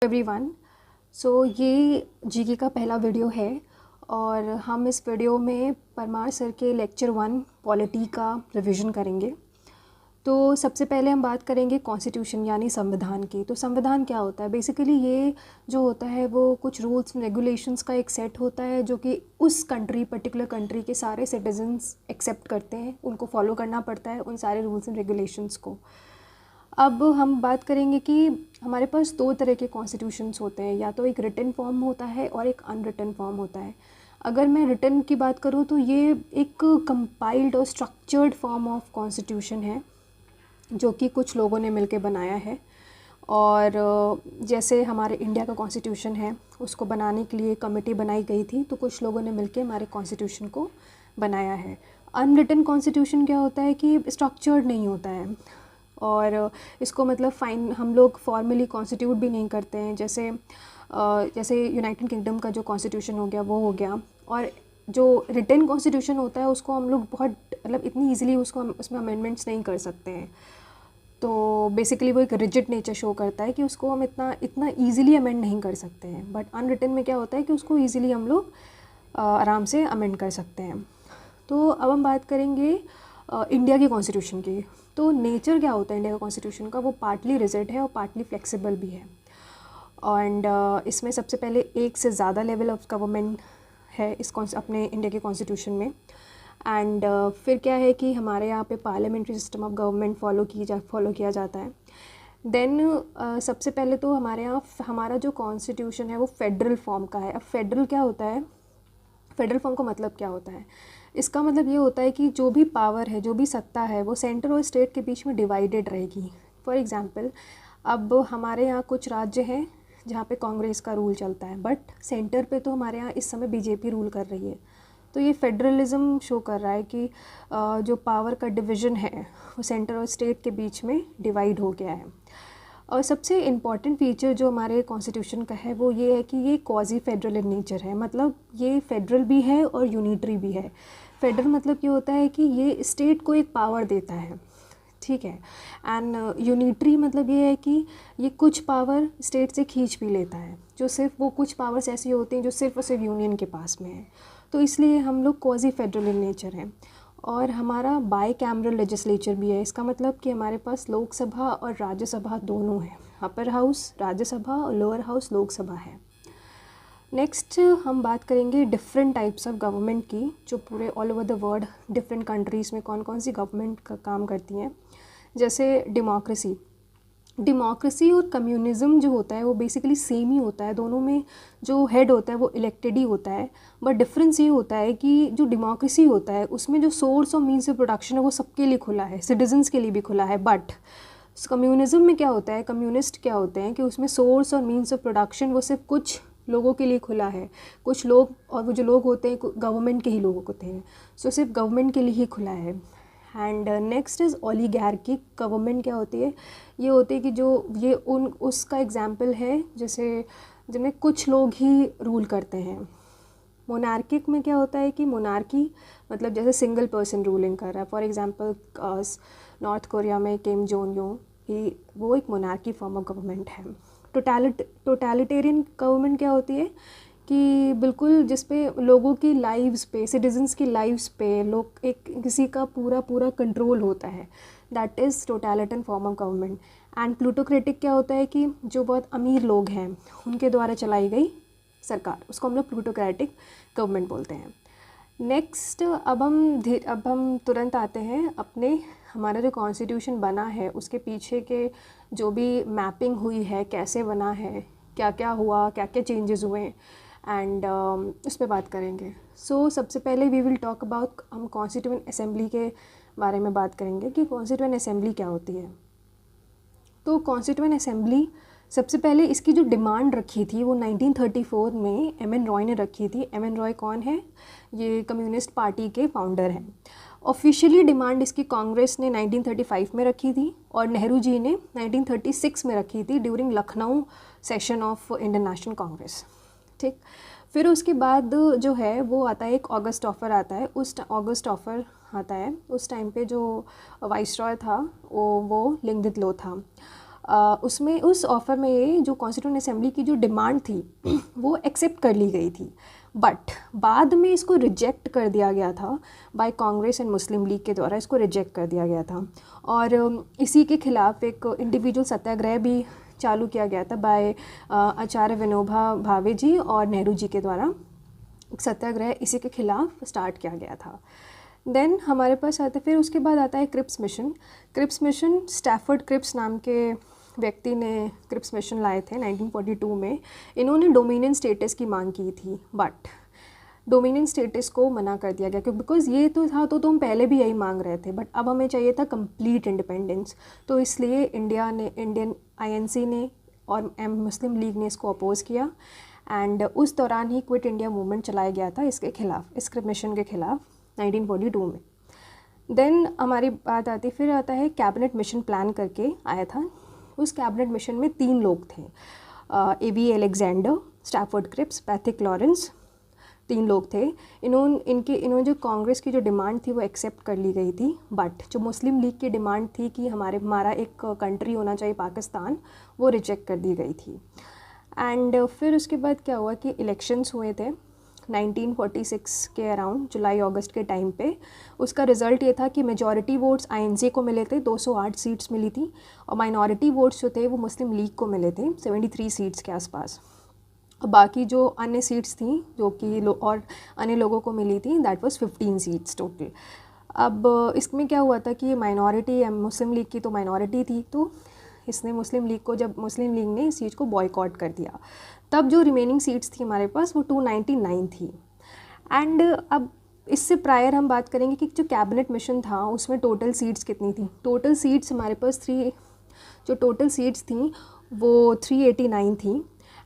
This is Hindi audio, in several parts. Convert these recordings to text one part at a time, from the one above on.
एवरीवन। सो ये जीके का पहला वीडियो है और हम इस वीडियो में परमार सर के लेक्चर 1 पॉलिटी का रिवीजन करेंगे। तो सबसे पहले हम बात करेंगे कॉन्स्टिट्यूशन यानी संविधान की। तो संविधान क्या होता है? बेसिकली ये जो होता है वो कुछ रूल्स एंड रेगुलेशंस का एक सेट होता है जो कि उस पर्टिकुलर कंट्री के सारे सिटीजन्स एक्सेप्ट करते हैं, उनको फॉलो करना पड़ता है उन सारे रूल्स एंड रेगुलेशंस को। अब हम बात करेंगे कि हमारे पास दो तरह के कॉन्स्टिट्यूशंस होते हैं, या तो एक रिटन फॉर्म होता है और एक अनरिटन फॉर्म होता है। अगर मैं रिटन की बात करूँ तो ये एक कंपाइल्ड और स्ट्रक्चर्ड फॉर्म ऑफ कॉन्स्टिट्यूशन है जो कि कुछ लोगों ने मिलकर बनाया है। और जैसे हमारे इंडिया का कॉन्स्टिट्यूशन है, उसको बनाने के लिए कमेटी बनाई गई थी, तो कुछ लोगों ने मिलकर हमारे कॉन्स्टिट्यूशन को बनाया है। अनरिटन कॉन्स्टिट्यूशन क्या होता है कि स्ट्रक्चर्ड नहीं होता है और इसको मतलब हम लोग फॉर्मली कॉन्स्टिट्यूट भी नहीं करते हैं। जैसे यूनाइटेड किंगडम का जो कॉन्स्टिट्यूशन हो गया वो हो गया, और जो रिटन कॉन्स्टिट्यूशन होता है उसको हम लोग बहुत मतलब इतनी इजीली उसमें अमेंडमेंट्स नहीं कर सकते हैं। तो बेसिकली वो एक रिजिड नेचर शो करता है कि उसको हम इतना ईजिली अमेंड नहीं कर सकते हैं। बट अनरिटन में क्या होता है कि उसको ईजिली हम लोग आराम से अमेंड कर सकते हैं। तो अब हम बात करेंगे इंडिया की कॉन्स्टिट्यूशन की। तो नेचर क्या होता है इंडिया का कॉन्स्टिट्यूशन का? वो पार्टली रिजिड है और पार्टली फ्लेक्सिबल भी है। एंड इसमें सबसे पहले एक से ज़्यादा लेवल ऑफ गवर्नमेंट है अपने इंडिया के कॉन्स्टिट्यूशन में। एंड फिर क्या है कि हमारे यहाँ पे parliamentary system of government follow किया जाता है। देन सबसे पहले तो हमारे यहाँ हमारा जो कॉन्स्टिट्यूशन है वो फेडरल फॉर्म का है। अब फेडरल क्या होता है? फेडरल फॉर्म का मतलब क्या होता है? इसका मतलब ये होता है कि जो भी पावर है, जो भी सत्ता है, वो सेंटर और स्टेट के बीच में डिवाइडेड रहेगी। फॉर एग्जांपल, अब हमारे यहाँ कुछ राज्य हैं जहाँ पे कांग्रेस का रूल चलता है, बट सेंटर पे तो हमारे यहाँ इस समय बीजेपी रूल कर रही है। तो ये फेडरलिज्म शो कर रहा है कि जो पावर का डिवीज़न है वो सेंटर और स्टेट के बीच में डिवाइड हो गया है। और सबसे इम्पॉर्टेंट फीचर जो हमारे कॉन्स्टिट्यूशन का है वो ये है कि ये क्वाजी फेडरल इन नेचर है। मतलब ये फेडरल भी है और यूनिटरी भी है। फेडरल मतलब ये होता है कि ये स्टेट को एक पावर देता है, ठीक है। एंड यूनिटरी मतलब ये है कि ये कुछ पावर स्टेट से खींच भी लेता है, जो सिर्फ वो कुछ पावर्स ऐसी होती हैं जो सिर्फ और सिर्फ यूनियन के पास में है। तो इसलिए हम लोग क्वाजी फेडरल इन नेचर हैं। और हमारा बाई कैमरल लेजिस्लेचर भी है। इसका मतलब कि हमारे पास लोकसभा और राज्यसभा दोनों है। अपर हाउस राज्यसभा और लोअर हाउस लोकसभा है। नेक्स्ट हम बात करेंगे डिफरेंट टाइप्स ऑफ गवर्नमेंट की, जो पूरे all over the world different countries में कौन कौन सी गवर्नमेंट का काम करती हैं। जैसे डेमोक्रेसी और कम्युनिज़्म जो होता है वो बेसिकली सेम ही होता है। दोनों में जो हेड होता है वो इलेक्टेड ही होता है। बट डिफरेंस ये होता है कि जो डेमोक्रेसी होता है उसमें जो सोर्स और मीन्स ऑफ प्रोडक्शन है वो सबके लिए खुला है, सिटीजन्स के लिए भी खुला है। बट कम्युनिज़्म में क्या होता है, कम्युनिस्ट क्या होते हैं कि उसमें सोर्स और मीन्स ऑफ प्रोडक्शन वो सिर्फ कुछ लोगों के लिए खुला है। कुछ लोग, और वो जो लोग होते हैं गवर्नमेंट के ही लोग होते हैं, सो सिर्फ गवर्नमेंट के लिए ही खुला है। And next is oligarchy. Government क्या होती है? ये होती है कि जो ये उसका एग्जाम्पल है जैसे जिनमें कुछ लोग ही रूल करते हैं। मोनार्किक में क्या होता है कि मोनार्की मतलब जैसे सिंगल पर्सन रूलिंग कर रहा है। फॉर एग्जांपल नॉर्थ कोरिया में किम जोंग यून ही, वो एक मोनार्की फॉर्म ऑफ गवर्नमेंट है। टोटलिटेरियन गवर्नमेंट क्या होती है कि बिल्कुल जिस पे लोगों की लाइव्स पे, सिटीजन्स की लाइव्स पे लोग एक किसी का पूरा कंट्रोल होता है। That is totalitarian form of government. And plutocratic क्या होता है कि जो बहुत अमीर लोग हैं उनके द्वारा चलाई गई सरकार, उसको हम लोग प्लूटोक्रेटिक गवर्नमेंट बोलते हैं। नेक्स्ट अब हम तुरंत आते हैं अपने हमारा जो कॉन्स्टिट्यूशन बना है उसके पीछे के जो भी मैपिंग हुई है, कैसे बना है, क्या क्या हुआ, क्या क्या चेंजेस हुए, एंड उस पर बात करेंगे। सो सबसे पहले वी विल टॉक अबाउट, हम कॉन्स्टिट्यूएंट असेंबली के बारे में बात करेंगे कि कॉन्स्टिट्यूएंट असेंबली क्या होती है। तो कॉन्स्टिट्यूएंट असेंबली सबसे पहले इसकी जो डिमांड रखी थी वो 1934 में एम.एन. रॉय ने रखी थी। एम.एन. रॉय कौन है? ये कम्युनिस्ट पार्टी के फाउंडर हैं। ऑफिशियली डिमांड इसकी कांग्रेस ने 1935 में रखी थी और नेहरू जी ने 1936 में रखी थी during Lucknow session of Indian national Congress, ठीक। फिर उसके बाद जो है वो आता है एक ऑगस्ट ऑफर आता है। उस टाइम पे जो वाइसरॉय था वो लिंगदित लो था। उसमें उस ऑफ़र में ये जो कॉन्स्टिट्यूएंट असेंबली की जो डिमांड थी वो एक्सेप्ट कर ली गई थी, बट बाद में इसको रिजेक्ट कर दिया गया था बाय कांग्रेस एंड मुस्लिम लीग के द्वारा, इसको रिजेक्ट कर दिया गया था। और इसी के खिलाफ एक इंडिविजुअल सत्याग्रह भी चालू किया गया था बाय आचार्य विनोबा भावे जी और नेहरू जी के द्वारा। एक सत्याग्रह इसी के खिलाफ स्टार्ट किया गया था। देन हमारे पास आता है, फिर उसके बाद आता है Cripps mission. Cripps mission Stafford Cripps नाम के व्यक्ति ने क्रिप्स मिशन लाए थे 1942 में। इन्होंने डोमिनियन स्टेटस की मांग की थी, बट डोमिनियन स्टेटस को मना कर दिया गया, क्योंकि बिकॉज ये तो था तो हम पहले भी यही मांग रहे थे, बट अब हमें चाहिए था कंप्लीट इंडिपेंडेंस। तो इसलिए इंडियन आईएनसी ने और मुस्लिम लीग ने इसको अपोज़ किया, एंड उस दौरान ही क्विट इंडिया मूवमेंट चलाया गया था इसके खिलाफ, इस क्रिप्स मिशन के खिलाफ 1942 में। देन हमारी बात आती, फिर आता है कैबिनेट मिशन प्लान करके आया था। उस कैबिनेट मिशन में 3 लोग थे, A V Alexander, Stafford Cripps, Pethick Lawrence, 3 लोग थे। इन्होंने जो कांग्रेस की जो डिमांड थी वो एक्सेप्ट कर ली गई थी, बट जो मुस्लिम लीग की डिमांड थी कि हमारा एक कंट्री होना चाहिए पाकिस्तान, वो रिजेक्ट कर दी गई थी। एंड फिर उसके बाद क्या हुआ कि इलेक्शंस हुए थे 1946 के अराउंड, जुलाई अगस्त के टाइम पे। उसका रिज़ल्ट ये था कि मेजॉरिटी वोट्स आईएनसी को मिले थे, 208 सीट्स मिली थी, और माइनॉरिटी वोट्स जो थे वो मुस्लिम लीग को मिले थे 73 सीट्स के आसपास। और बाकी जो अन्य सीट्स थी जो कि और अन्य लोगों को मिली थी, दैट वाज 15 सीट्स टोटल। अब इसमें क्या हुआ था कि माइनॉरिटी, मुस्लिम लीग की तो माइनॉरिटी थी, तो इसने मुस्लिम लीग को, जब मुस्लिम लीग ने इस चीज़ को बॉयकॉट कर दिया, तब जो रिमेनिंग सीट्स थी हमारे पास वो 299 थी। एंड अब इससे प्रायर हम बात करेंगे कि जो कैबिनेट मिशन था उसमें टोटल सीट्स कितनी थी। टोटल सीट्स हमारे पास जो टोटल सीट्स थी वो 389 थी,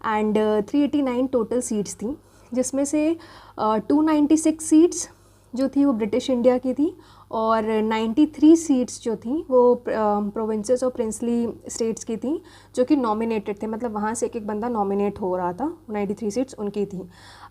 एंड 389 टोटल सीट्स थी, जिसमें से 296 सीट्स जो थी वो ब्रिटिश इंडिया की थी, और 93 सीट्स जो थी वो प्रोविंसेस और प्रिंसली स्टेट्स की थी, जो कि नॉमिनेटेड थे, मतलब वहाँ से एक बंदा नॉमिनेट हो रहा था। 93 सीट्स उनकी थी।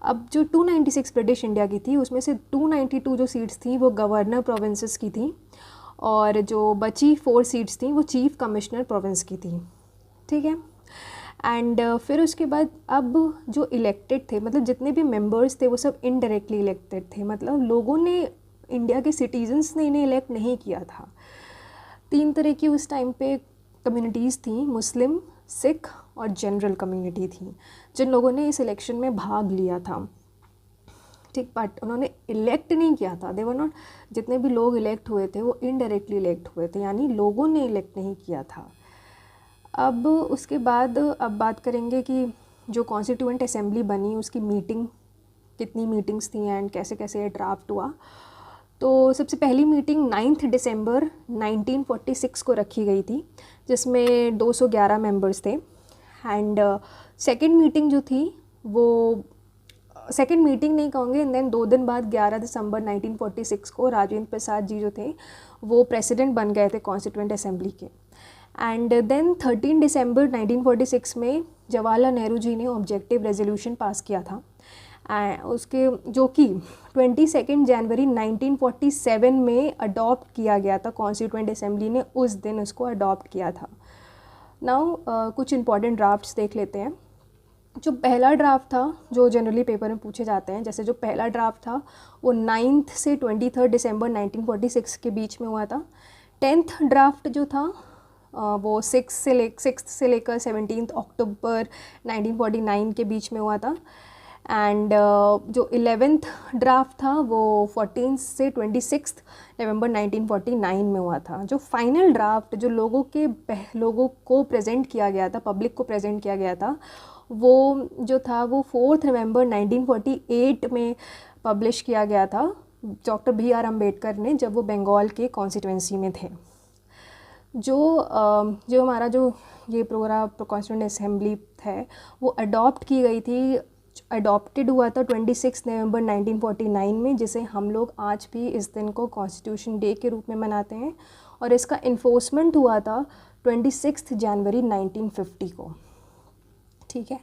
अब जो 296 ब्रिटिश इंडिया की थी उसमें से 292 जो सीट्स थी वो गवर्नर प्रोविंसेस की थी, और जो बची 4 सीट्स थी वो चीफ कमिश्नर प्रोविंस की थी। ठीक है। एंड फिर उसके बाद अब जो इलेक्टेड थे, मतलब जितने भी मेंबर्स थे वो सब इनडायरेक्टली इलेक्टेड थे, मतलब लोगों ने, इंडिया के सिटीजन्स ने इन्हें इलेक्ट नहीं किया था। 3 तरह की उस टाइम पे कम्युनिटीज़ थी, मुस्लिम, सिख और जनरल कम्युनिटी थी, जिन लोगों ने इस इलेक्शन में भाग लिया था। ठीक, बट उन्होंने इलेक्ट नहीं किया था, दे वर नॉट, जितने भी लोग इलेक्ट हुए थे वो इनडायरेक्टली इलेक्ट हुए थे, यानी लोगों ने इलेक्ट नहीं किया था। अब उसके बाद अब बात करेंगे कि जो कॉन्स्टिट्यूएंट असेंबली बनी उसकी मीटिंग, कितनी मीटिंग्स थी एंड कैसे कैसे ड्राफ्ट हुआ। तो सबसे पहली मीटिंग 9 दिसंबर 1946 को रखी गई थी, जिसमें 211 मेंबर्स थे। एंड सेकंड मीटिंग जो थी वो, सेकंड मीटिंग नहीं कहूँगे, एंड देन 2 दिन बाद 11 दिसंबर 1946 को राजेंद्र प्रसाद जी जो थे वो प्रेसिडेंट बन गए थे कॉन्स्टिट्यूएंट असेंबली के। एंड देन 13 दिसंबर 1946 में जवाहरलाल नेहरू जी ने ऑब्जेक्टिव रेजोल्यूशन पास किया था, उसके जो कि 22 जनवरी 1947 में अडॉप्ट किया गया था। कॉन्स्टिट्यूएंट असेंबली ने उस दिन उसको अडॉप्ट किया था। नाउ कुछ इंपॉर्टेंट ड्राफ्ट्स देख लेते हैं। जो पहला ड्राफ्ट था, जो जनरली पेपर में पूछे जाते हैं, जैसे जो पहला ड्राफ्ट था वो 9 से 23 दिसंबर 1946 के बीच में हुआ था। 10th ड्राफ्ट जो था वो 6 से लेकर 17 अक्टूबर 1949 के बीच में हुआ था। एंड जो 11th ड्राफ्ट था वो 14 से 26 नवंबर 1949 में हुआ था। जो फाइनल ड्राफ्ट जो लोगों को प्रेजेंट किया गया था, पब्लिक को प्रेजेंट किया गया था, वो जो था वो 4 नवंबर 1948 में पब्लिश किया गया था डॉक्टर BR अम्बेडकर ने, जब वो बंगाल के कॉन्स्टिट्यूएंसी में थे। जो हमारा जो ये प्रोग्राम कॉन्स्टिट्यूएंट असेंबली है वो अडॉप्ट की गई थी, अडॉप्टेड हुआ था 26 नवंबर 1949 में, जिसे हम लोग आज भी इस दिन को कॉन्स्टिट्यूशन डे के रूप में मनाते हैं, और इसका इन्फोर्समेंट हुआ था 26 जनवरी 1950 को। ठीक है।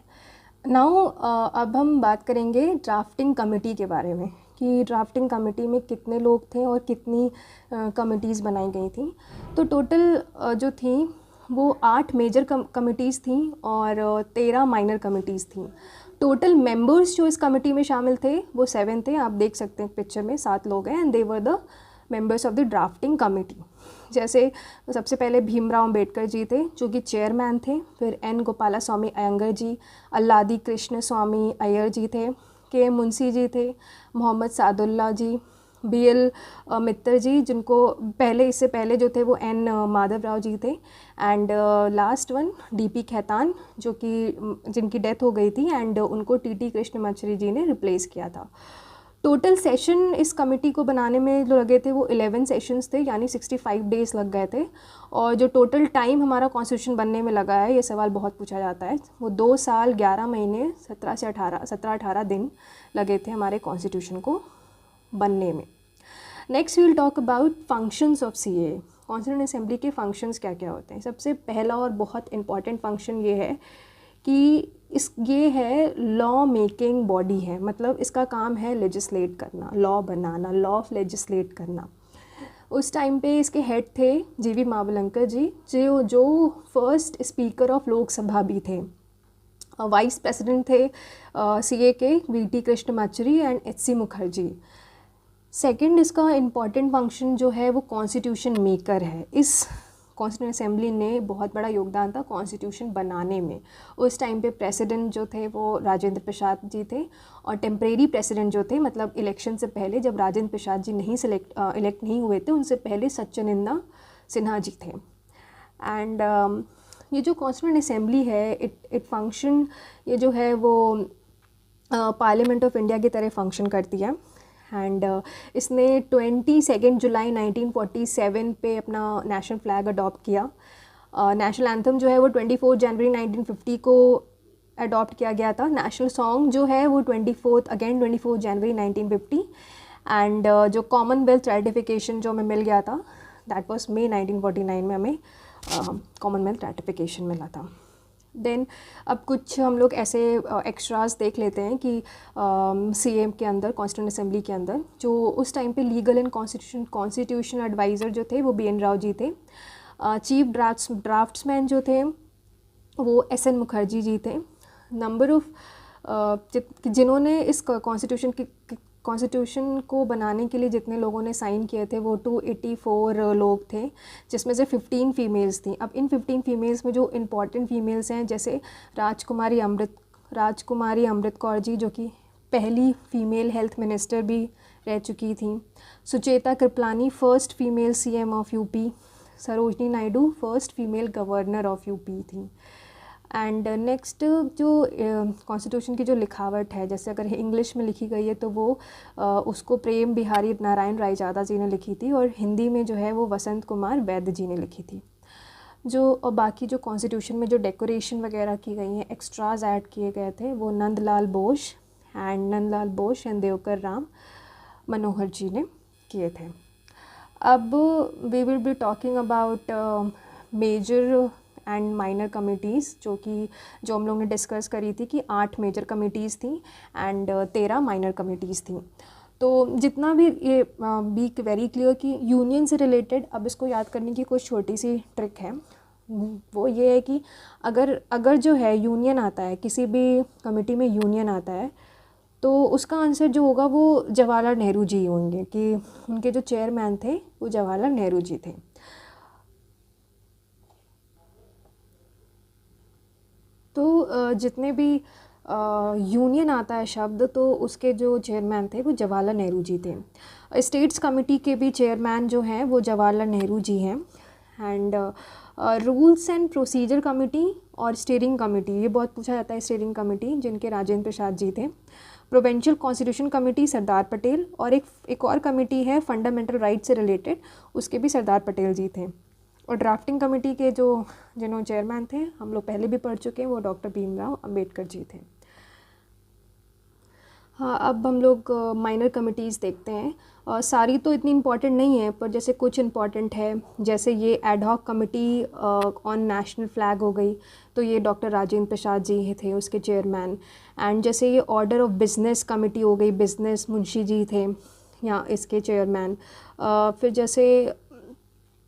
नाउ अब हम बात करेंगे ड्राफ्टिंग कमेटी के बारे में, कि ड्राफ्टिंग कमेटी में कितने लोग थे और कितनी कमिटीज़ बनाई गई थी। तो टोटल जो थी वो 8 मेजर कमिटीज़ थी और 13 माइनर कमिटीज़ थी। टोटल मेंबर्स जो इस कमेटी में शामिल थे वो 7 थे, आप देख सकते हैं पिक्चर में 7 लोग हैं, and they were the members of the drafting committee. जैसे सबसे पहले भीमराव अंबेडकर जी थे जो कि चेयरमैन थे, फिर एन गोपाला स्वामी अयंगर जी, अल्लादी कृष्ण स्वामी अय्यर जी थे, के मुंशी जी थे, मोहम्मद सादुल्ला जी, BL मित्तर जी, जिनको पहले इससे पहले जो थे वो एन माधवराव जी थे, and last one DP Khaitan जो कि जिनकी डेथ हो गई थी, एंड उनको TT कृष्णमाचारी जी ने रिप्लेस किया था। टोटल सेशन इस कमेटी को बनाने में जो लगे थे वो 11 सेशंस थे, यानी 65 डेज़ लग गए थे। और जो टोटल टाइम हमारा कॉन्स्टिट्यूशन बनने में लगा है, ये सवाल बहुत पूछा जाता है, वो 2 साल 11 महीने 17 दिन लगे थे हमारे कॉन्स्टिट्यूशन को बनने में। Next we will talk about functions of CAA। Constituent assembly के फंक्शंस क्या क्या होते हैं। सबसे पहला और बहुत इंपॉर्टेंट फंक्शन ये है कि ये है लॉ मेकिंग बॉडी है, मतलब इसका काम है लेजिस्लेट करना, law banana, law of legislate करना। उस टाइम पे इसके हेड थे GV मावलंकर जी, जो फर्स्ट स्पीकर ऑफ लोकसभा भी थे। वाइस प्रेसिडेंट थे CA के VT Krishnamachari and HC Mukherjee. Second इसका इम्पॉर्टेंट फंक्शन जो है वो कॉन्स्टिट्यूशन मेकर है। इस कॉन्स्टिट्यूएंट असेंबली ने बहुत बड़ा योगदान था कॉन्स्टिट्यूशन बनाने में। उस टाइम पे प्रेसिडेंट जो थे वो राजेंद्र प्रसाद जी थे, और टेम्परेरी प्रेसिडेंट जो थे, मतलब इलेक्शन से पहले जब राजेंद्र प्रसाद जी नहीं इलेक्ट नहीं हुए थे, उनसे पहले सच्चिदानंद सिन्हा जी थे। एंड ये जो कॉन्स्टिट्यूएंट असेंबली है, इट फंक्शन, ये जो है वो पार्लियामेंट ऑफ इंडिया की तरह फंक्शन करती है। एंड इसने 22 जुलाई 1947 पे अपना नेशनल फ्लैग अडॉप्ट किया। नेशनल एंथम जो है वो 24 जनवरी 1950 को अडॉप्ट किया गया था। नेशनल सॉन्ग जो है वो 24 जनवरी 1950। एंड जो कॉमनवेल्थ रेटिफिकेशन जो हमें मिल गया था, दैट वाज मई 1949 में हमें कॉमनवेल्थ रेटिफिकेशन मिला था। देन अब कुछ हम लोग ऐसे एक्स्ट्रास देख लेते हैं कि CA के अंदर, कॉन्स्टिट्यूएंट असेंबली के अंदर, जो उस टाइम पे लीगल एंड कॉन्स्टिट्यूशन एडवाइज़र जो थे वो BN राव जी थे। चीफ ड्राफ्ट्समैन जो थे वो SN मुखर्जी जी थे। नंबर ऑफ जिन्होंने इस कॉन्स्टिट्यूशन को बनाने के लिए जितने लोगों ने साइन किए थे वो 284 लोग थे, जिसमें से 15 फीमेल्स थी। अब इन 15 फीमेल्स में जो इम्पॉर्टेंट फीमेल्स हैं, जैसे राजकुमारी अमृत कौर जी, जो कि पहली फ़ीमेल हेल्थ मिनिस्टर भी रह चुकी थी। Sucheta Kripalani, first female CM of UP। Sarojini Naidu, first female governor of UP थी। एंड नेक्स्ट जो कॉन्स्टिट्यूशन की जो लिखावट है, जैसे अगर इंग्लिश में लिखी गई है तो वो उसको प्रेम बिहारी नारायण रायजादा जी ने लिखी थी, और हिंदी में जो है वो वसंत कुमार वैद्य जी ने लिखी थी। जो बाकी जो कॉन्स्टिट्यूशन में जो डेकोरेशन वगैरह की गई हैं, एक्स्ट्राज ऐड किए गए थे, वो नंदलाल बोस एंड देवकर राम मनोहर जी ने किए थे। अब we will be talking about major and minor committees, जो हम लोग ने डिस्कस करी थी कि 8 मेजर कमिटीज़ थी एंड 13 माइनर कमिटीज़ थी। तो जितना भी ये बी वेरी क्लियर कि यूनियन से रिलेटेड, अब इसको याद करने की कुछ छोटी सी ट्रिक है, वो ये है कि अगर जो है यूनियन आता है, किसी भी कमेटी में यूनियन आता है, तो उसका आंसर जो होगा वो जवाहरलाल नेहरू जी होंगे, कि उनके जो चेयरमैन थे वो जवाहरलाल नेहरू जी थे। तो जितने भी यूनियन आता है शब्द, तो उसके जो चेयरमैन थे वो जवाहरलाल नेहरू जी थे। स्टेट्स कमेटी के भी चेयरमैन जो हैं वो जवाहरलाल नेहरू जी हैं। And rules and procedure committee और स्टीयरिंग कमेटी, ये बहुत पूछा जाता है, स्टीयरिंग कमेटी जिनके राजेंद्र प्रसाद जी थे। Provincial constitution committee Sardar Patel, और एक और कमेटी है फंडामेंटल राइट से रिलेटेड, उसके भी सरदार पटेल जी थे। और ड्राफ्टिंग कमेटी के जिन्होंने चेयरमैन थे, हम लोग पहले भी पढ़ चुके हैं, वो डॉक्टर भीमराव अंबेडकर जी थे। हाँ, अब हम लोग माइनर कमिटीज़ देखते हैं। सारी तो इतनी इम्पॉर्टेंट नहीं है, पर जैसे कुछ इम्पॉर्टेंट है, जैसे ये ad hoc committee on national flag हो गई, तो ये डॉक्टर राजेंद्र प्रसाद जी थे उसके चेयरमैन। एंड जैसे ये ऑर्डर ऑफ बिजनेस कमेटी हो गई, बिजनेस मुंशी जी थे या इसके चेयरमैन। फिर जैसे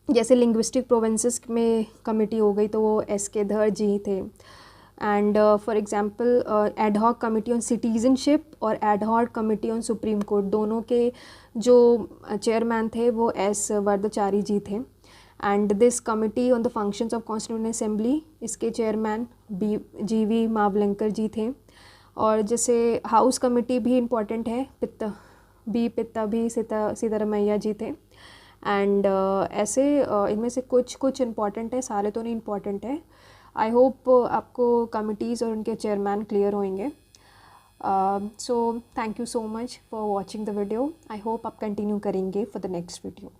जैसे लिंग्विस्टिक प्रोविंसेस में कमिटी हो गई तो वो एस के धर जी थे। And for example ad hoc committee on citizenship और ad hoc committee on supreme court, दोनों के जो चेयरमैन थे वो एस वरदाचारी जी थे। And this committee on the functions of constituent assembly, इसके चेयरमैन जी.वी. मावलंकर जी थे। और जैसे हाउस कमेटी भी इम्पॉर्टेंट है, पित्ता भी सीतारमैया जी थे। एंड ऐसे इनमें से कुछ इम्पॉर्टेंट है, सारे तो नहीं इम्पॉर्टेंट है। आई होप आपको कमिटीज़ और उनके चेयरमैन क्लियर होंगे। So thank you so much for watching the video. I hope आप कंटिन्यू करेंगे फॉर द नेक्स्ट वीडियो।